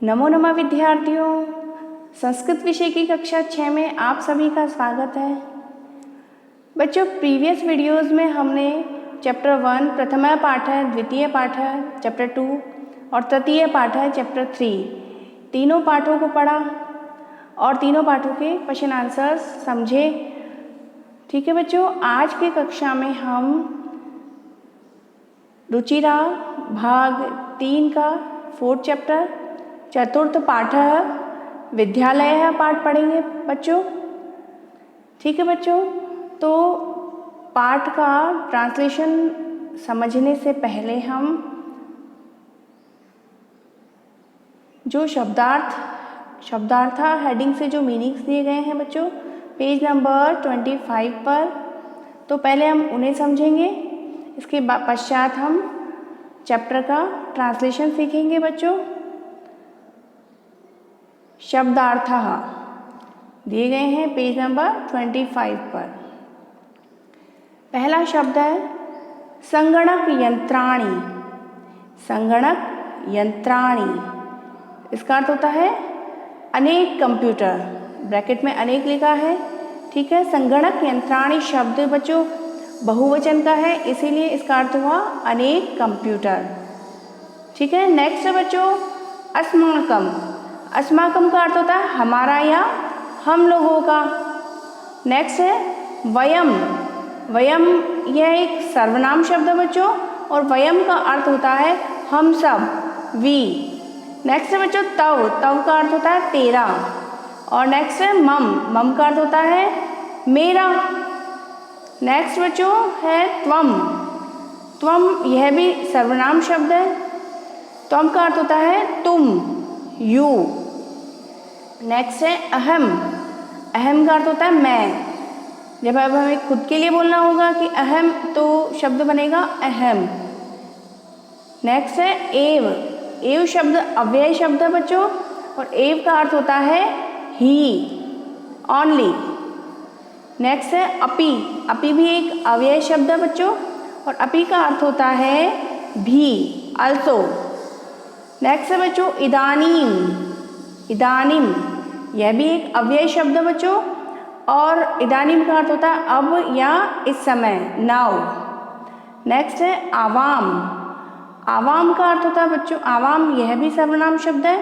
नमो नमः विद्यार्थियों, संस्कृत विषय की कक्षा 6 में आप सभी का स्वागत है। बच्चों, प्रीवियस वीडियोस में हमने चैप्टर 1 प्रथम पाठ है, द्वितीय पाठ है चैप्टर 2 और तृतीय पाठ है चैप्टर 3, तीनों पाठों को पढ़ा और तीनों पाठों के क्वेश्चन आंसर्स समझे। ठीक है बच्चों, आज की कक्षा में हम रुचिरा भाग 3 का 4th चैप्टर चतुर्थ पाठ विद्यालय पाठ पढ़ेंगे बच्चों। ठीक है बच्चों, तो पाठ का ट्रांसलेशन समझने से पहले हम जो शब्दार्थ हेडिंग से जो मीनिंग्स दिए गए हैं बच्चों पेज नंबर 25 पर, तो पहले हम उन्हें समझेंगे। इसके पश्चात हम चैप्टर का ट्रांसलेशन सीखेंगे बच्चों। शब्दार्थ दिए गए हैं पेज नंबर 25 पर। पहला शब्द है संगणक यंत्राणी। संगणक यंत्राणी, इसका अर्थ होता है अनेक कंप्यूटर, ब्रैकेट में अनेक लिखा है। ठीक है, संगणक यंत्राणी शब्द बच्चों बहुवचन का है, इसीलिए इसका अर्थ हुआ अनेक कंप्यूटर। ठीक है, नेक्स्ट है बच्चों अस्माकम। अस्माकम का अर्थ होता है हमारा या हम लोगों का। नेक्स्ट है वयम। वयम यह एक सर्वनाम शब्द है बच्चों, और वयम का अर्थ होता है हम सब, वी। नेक्स्ट है बच्चों तव। तव का अर्थ होता है तेरा। और नेक्स्ट है मम। मम का अर्थ होता है मेरा। नेक्स्ट बच्चों है त्वम। त्वम यह भी सर्वनाम शब्द है। त्वम का अर्थ होता है तुम, यू। नेक्स्ट है अहम। अहम का अर्थ होता है मैं। जब अब हमें खुद के लिए बोलना होगा कि अहम, तो शब्द बनेगा अहम। नेक्स्ट है एव। एव शब्द अव्यय शब्द है बच्चों, और एव का अर्थ होता है ही, ओनली। नेक्स्ट है अपि। अपि भी एक अव्यय शब्द है बच्चों, और अपि का अर्थ होता है भी, अल्सो। नेक्स्ट है बच्चों इदानीम। इदानीम यह भी एक अव्यय शब्द है बच्चों, और इदानीम का अर्थ होता है अब या इस समय, नाउ। नेक्स्ट है आवाम। आवाम का अर्थ होता है बच्चों, आवाम यह भी सर्वनाम शब्द है,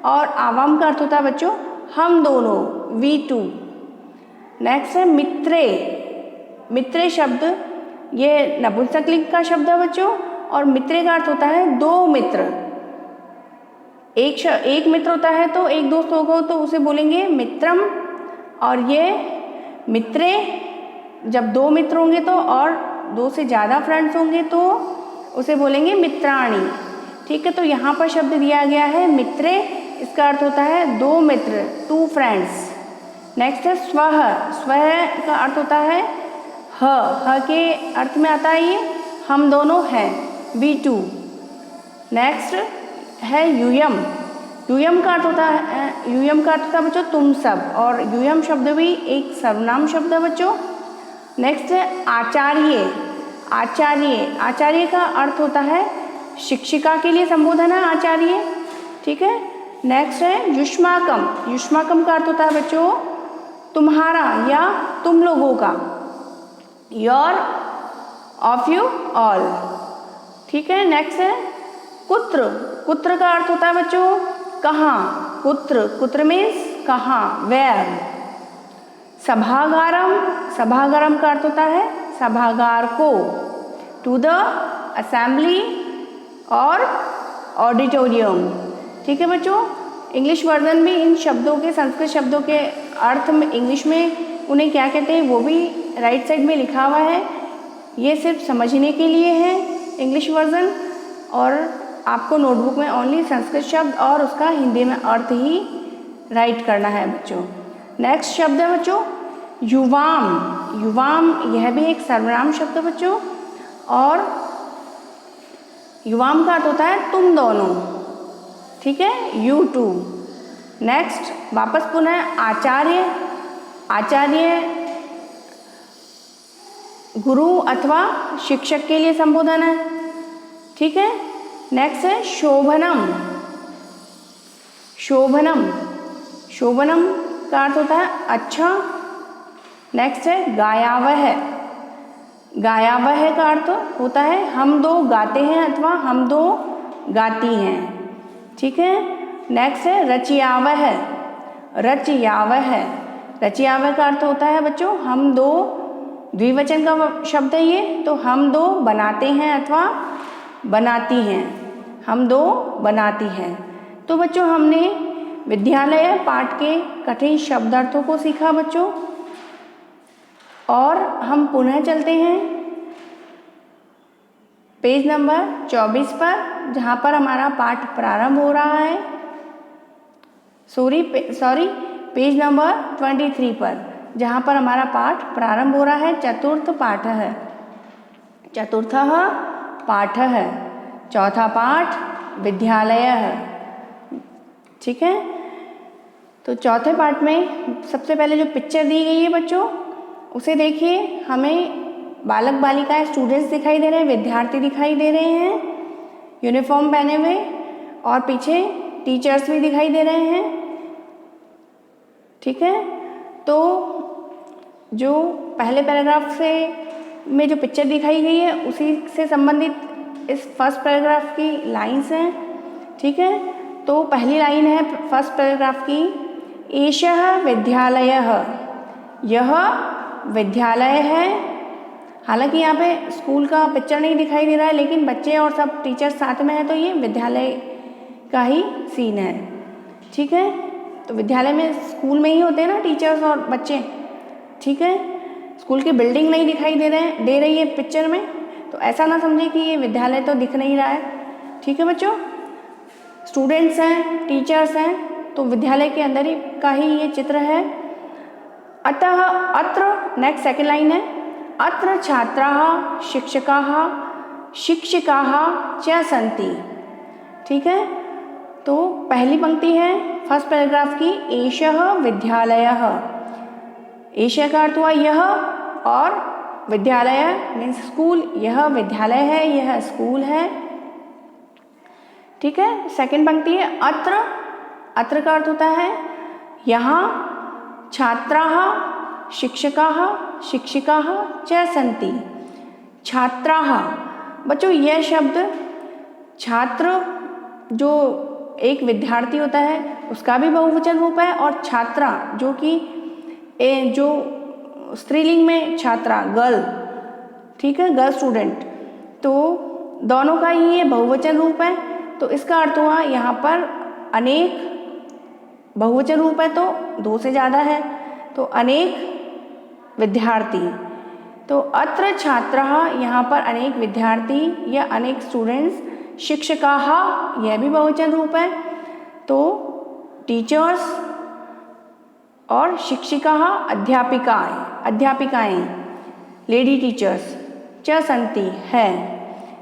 और आवाम का अर्थ होता है बच्चों हम दोनों, वी टू। नेक्स्ट है मित्रे। मित्रे शब्द ये नपुंसकलिंग का शब्द है बच्चों, और मित्रे का अर्थ होता है दो मित्र। एक मित्र होता है तो एक दोस्त होगा तो उसे बोलेंगे मित्रम, और ये मित्रे जब दो मित्र होंगे तो, और दो से ज़्यादा फ्रेंड्स होंगे तो उसे बोलेंगे मित्राणी। ठीक है, तो यहाँ पर शब्द दिया गया है मित्रे, इसका अर्थ होता है दो मित्र, टू फ्रेंड्स। नेक्स्ट है स्वह। स्वह का अर्थ होता है ह के अर्थ में आता है ये हम दोनों हैं, वी टू। नेक्स्ट है यूयम। यूयम का अर्थ होता है, यूयम का अर्थ होता है बच्चों तुम सब, और यूयम शब्द भी एक सर्वनाम शब्द है बच्चों। नेक्स्ट है आचार्य। आचार्य, आचार्य का अर्थ होता है शिक्षिका के लिए संबोधन है आचार्य। ठीक है, नेक्स्ट है युष्माकम। युष्माकम का अर्थ होता है बच्चों तुम्हारा या तुम लोगों का, योर, ऑफ यू, ऑल। ठीक है, नेक्स्ट है कुत्र। कुत्र का अर्थ होता है बच्चों कहाँ, कुत्र। कुत्र मीन्स कहाँ, वेयर। सभागारम। सभागारम का अर्थ होता है सभागार को, टू द असेंबली और ऑडिटोरियम। ठीक है बच्चों, इंग्लिश वर्जन भी इन शब्दों के, संस्कृत शब्दों के अर्थ में इंग्लिश में उन्हें क्या कहते हैं वो भी राइट साइड में लिखा हुआ है। ये सिर्फ समझने के लिए है इंग्लिश वर्जन, और आपको नोटबुक में ओनली संस्कृत शब्द और उसका हिंदी में अर्थ ही राइट करना है बच्चों। नेक्स्ट शब्द है बच्चों युवाम। युवाम यह भी एक सर्वनाम शब्द है बच्चों, और युवाम का अर्थ होता है तुम दोनों। ठीक है, यू टू। नेक्स्ट वापस पुनः आचार्य। आचार्य गुरु अथवा शिक्षक के लिए संबोधन है। ठीक है, नेक्स्ट है शोभनम। शोभनम, शोभनम का अर्थ होता है अच्छा। नेक्स्ट है गायावह, गायावह का अर्थ होता है हम दो गाते हैं अथवा हम दो गाती हैं, ठीक है। नेक्स्ट है रचयावह, रचयावह, रचयावह का अर्थ होता है बच्चों हम दो, द्विवचन का शब्द है ये, तो हम दो बनाते हैं अथवा बनाती हैं, हम दो बनाती हैं। तो बच्चों हमने विद्यालय पाठ के कठिन शब्दार्थों को सीखा बच्चों, और हम पुनः चलते हैं पेज नंबर 24 पर, जहाँ पर हमारा पाठ प्रारंभ हो रहा है। सॉरी पेज नंबर 23 पर, जहाँ पर हमारा पाठ प्रारंभ हो रहा है। चतुर्थ पाठ है, चतुर्थः पाठः, चौथा पाठ विद्यालयः, ठीक है। तो चौथे पाठ में सबसे पहले जो पिक्चर दी गई है बच्चों, उसे देखिए। हमें बालक बालिकाएं स्टूडेंट्स दिखाई दे रहे हैं, विद्यार्थी दिखाई दे रहे हैं यूनिफॉर्म पहने हुए, और पीछे टीचर्स भी दिखाई दे रहे हैं, ठीक है। तो जो पहले पैराग्राफ से में जो पिक्चर दिखाई गई है उसी से संबंधित इस फर्स्ट पैराग्राफ की लाइन्स हैं, ठीक है। तो पहली लाइन है फर्स्ट पैराग्राफ की, एषः विद्यालयः, यह विद्यालय है। हालांकि यहाँ पे स्कूल का पिक्चर नहीं दिखाई दे रहा है, लेकिन बच्चे और सब टीचर साथ में हैं, तो ये विद्यालय का ही सीन है, ठीक है। तो विद्यालय में स्कूल में ही होते हैं ना टीचर्स और बच्चे, ठीक है। स्कूल की बिल्डिंग नहीं दिखाई दे रही है पिक्चर में, तो ऐसा ना समझे कि ये विद्यालय तो दिख नहीं रहा है, ठीक है बच्चों। स्टूडेंट्स हैं, टीचर्स हैं, तो विद्यालय के अंदर ही का ही ये चित्र है। अतः अत्र, नेक्स्ट सेकेंड लाइन है, अत्र छात्राः शिक्षकाः शिक्षिकाः च सन्ति, ठीक है। तो पहली पंक्ति है फर्स्ट पैराग्राफ की, एषः विद्यालयः, एषः का अर्थ हुआ यह, और विद्यालय मीन्स स्कूल, यह विद्यालय है, यह स्कूल है, ठीक है। सेकंड पंक्ति है अत्र, अत्र का अर्थ होता है यहाँ, छात्राः शिक्षकाः शिक्षिकाः च सन्ति, छात्राः बच्चों यह शब्द, छात्र जो एक विद्यार्थी होता है उसका भी बहुवचन रूप है, और छात्रा जो कि जो स्त्रीलिंग में छात्रा गर्ल, ठीक है, गर्ल स्टूडेंट, तो दोनों का ही ये बहुवचन रूप है। तो इसका अर्थ हुआ यहाँ पर अनेक, बहुवचन रूप है तो दो से ज़्यादा है, तो अनेक विद्यार्थी। तो अत्र छात्राः, यहाँ पर अनेक विद्यार्थी या अनेक स्टूडेंट्स, शिक्षकाः यह भी बहुवचन रूप है, तो टीचर्स, और शिक्षिकाः अध्यापिकाएं, अध्यापिकाएं लेडी टीचर्स, च सन्ति है,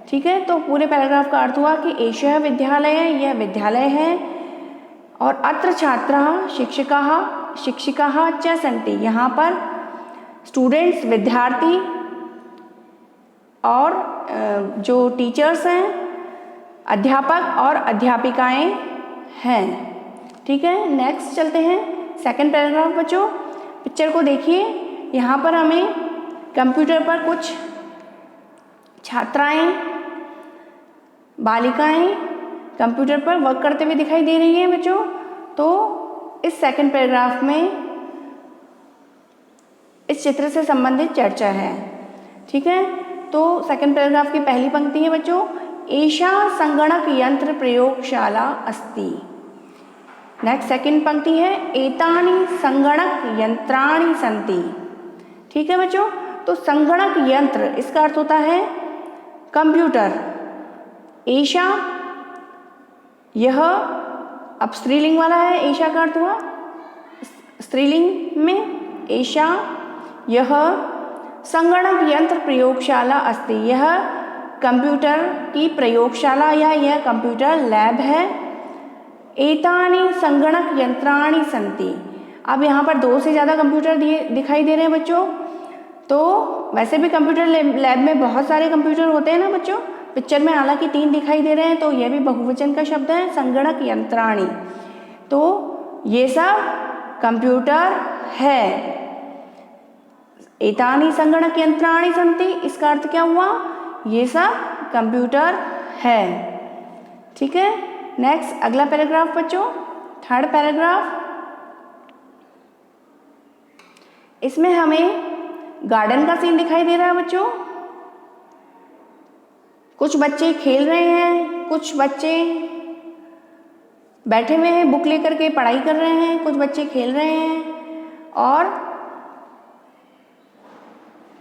ठीक है। तो पूरे पैराग्राफ का अर्थ हुआ कि एषः विद्यालय, यह विद्यालय है, और अत्र छात्राः शिक्षकाः शिक्षिकाः च सन्ति, यहाँ पर स्टूडेंट्स विद्यार्थी और जो टीचर्स हैं अध्यापक और अध्यापिकाएं हैं, ठीक है। नेक्स्ट चलते हैं सेकंड पैराग्राफ बच्चों। पिक्चर को देखिए, यहाँ पर हमें कंप्यूटर पर कुछ छात्राएं, बालिकाएं कंप्यूटर पर वर्क करते हुए दिखाई दे रही हैं बच्चों। तो इस सेकंड पैराग्राफ में इस चित्र से संबंधित चर्चा है, ठीक है। तो सेकंड पैराग्राफ की पहली पंक्ति है बच्चों, एषा संगणक यंत्र प्रयोगशाला अस्ति। नेक्स्ट सेकंड पंक्ति है, एतानि संगणक यंत्राणि सन्ति, ठीक है बच्चों। तो संगणक यंत्र, इसका अर्थ होता है कंप्यूटर। एषा, यह, अब स्त्रीलिंग वाला है, एषा का अर्थ हुआ स्त्रीलिंग में, एषा यह संगणक यंत्र प्रयोगशाला अस्ति, यह कंप्यूटर की प्रयोगशाला या यह कंप्यूटर लैब है। एतानि संगणक यंत्राणि सन्ति, अब यहाँ पर दो से ज़्यादा कंप्यूटर दिखाई दे रहे हैं बच्चों। तो वैसे भी कंप्यूटर लैब में बहुत सारे कंप्यूटर होते हैं ना बच्चों, पिक्चर में हालांकि 3 दिखाई दे रहे हैं, तो यह भी बहुवचन का शब्द है, संगणक यंत्राणि। तो ये सब कंप्यूटर है। एतानि संगणक यंत्राणि सन्ति, इसका अर्थ क्या हुआ, ये सब कंप्यूटर है। ठीक है, नेक्स्ट अगला पैराग्राफ बच्चों, थर्ड पैराग्राफ। इसमें हमें गार्डन का सीन दिखाई दे रहा है बच्चों। कुछ बच्चे खेल रहे हैं, कुछ बच्चे बैठे हुए हैं बुक लेकर के पढ़ाई कर रहे हैं, कुछ बच्चे खेल रहे हैं और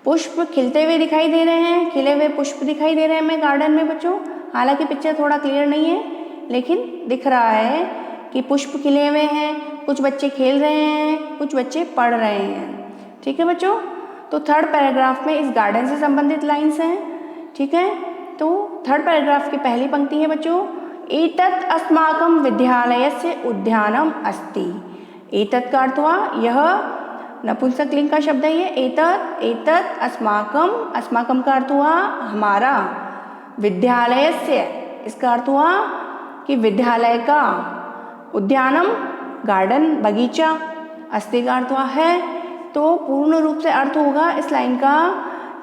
पुष्प खिलते हुए दिखाई दे रहे हैं, खिले हुए पुष्प दिखाई दे रहे हैं हमें गार्डन में बच्चों। हालांकि पिक्चर थोड़ा क्लियर नहीं है, लेकिन दिख रहा है कि पुष्प खिले हुए हैं, कुछ बच्चे खेल रहे हैं, कुछ बच्चे पढ़ रहे हैं। ठीक है बच्चों, तो थर्ड पैराग्राफ में इस गार्डन से संबंधित लाइन्स हैं। ठीक है, तो थर्ड पैराग्राफ की पहली पंक्ति है बच्चों, एतत् अस्माकं विद्यालयस्य उद्यानम अस्ति। एतत् का अर्थ हुआ यह, नपुंसकलिंग का शब्द है ये एतत्। एतत् अस्माकं, अस्माकं का अर्थ हुआ हमारा, विद्यालयस्य इसका अर्थ हुआ कि विद्यालय का, उद्यानम गार्डन बगीचा, अस्ति का अर्थ हुआ है। तो पूर्ण रूप से अर्थ होगा इस लाइन का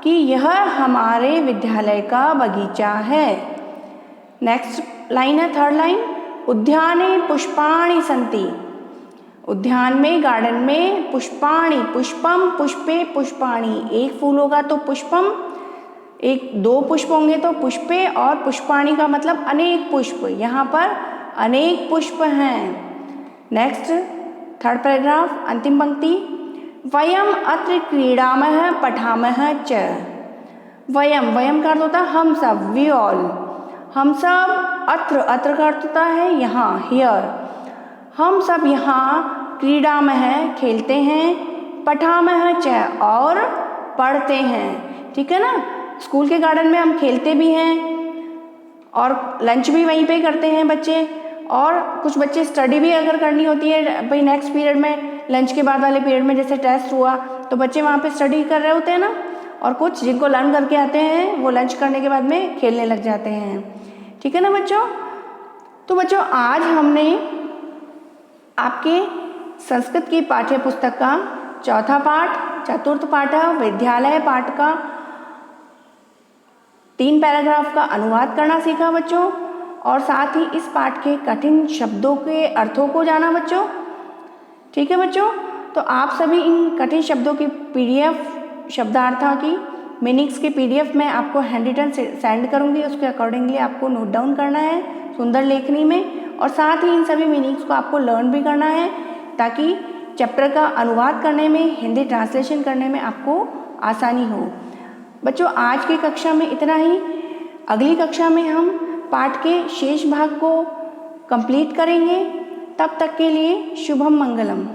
कि यह हमारे विद्यालय का बगीचा है। नेक्स्ट लाइन है थर्ड लाइन, उद्याने पुष्पाणि सन्ति। उद्यान में, गार्डन में पुष्पाणि, पुष्पम पुष्पे पुष्पाणि, एक फूल होगा तो पुष्पम, एक दो पुष्प होंगे तो पुष्पे, और पुष्पाणि का मतलब अनेक पुष्प, यहाँ पर अनेक पुष्प हैं। नेक्स्ट थर्ड पैराग्राफ अंतिम पंक्ति, वयम अत्र क्रीडामः पठामः च। वयम, वयम का अर्थ होता है हम सब, वी ऑल, हम सब, अत्र, अत्र का अर्थ होता है यहाँ, हियर, हम सब यहाँ क्रीडामः खेलते हैं, पठामः च और पढ़ते हैं। ठीक है ना, स्कूल के गार्डन में हम खेलते भी हैं और लंच भी वहीं पे करते हैं बच्चे, और कुछ बच्चे स्टडी भी अगर करनी होती है भाई नेक्स्ट पीरियड में, लंच के बाद वाले पीरियड में जैसे टेस्ट हुआ तो बच्चे वहाँ पे स्टडी कर रहे होते हैं ना, और कुछ जिनको लर्न करके आते हैं वो लंच करने के बाद में खेलने लग जाते हैं। ठीक है ना बच्चों, तो बच्चों आज हमने आपके संस्कृत की पाठ्य पुस्तक का चौथा पाठ, चतुर्थ पाठ है विद्यालय पाठ का 3 पैराग्राफ का अनुवाद करना सीखा बच्चों, और साथ ही इस पाठ के कठिन शब्दों के अर्थों को जाना बच्चों। ठीक है बच्चों, तो आप सभी इन कठिन शब्दों की पीडीएफ, शब्दार्था की मीनिंग्स की पीडीएफ मैं आपको हैंड रिटन सेंड करूंगी, उसके अकॉर्डिंगली आपको नोट डाउन करना है सुंदर लेखनी में, और साथ ही इन सभी मीनिंग्स को आपको लर्न भी करना है ताकि चैप्टर का अनुवाद करने में, हिंदी ट्रांसलेशन करने में आपको आसानी हो। बच्चों आज की कक्षा में इतना ही, अगली कक्षा में हम पाठ के शेष भाग को कंप्लीट करेंगे। तब तक के लिए शुभम मंगलम।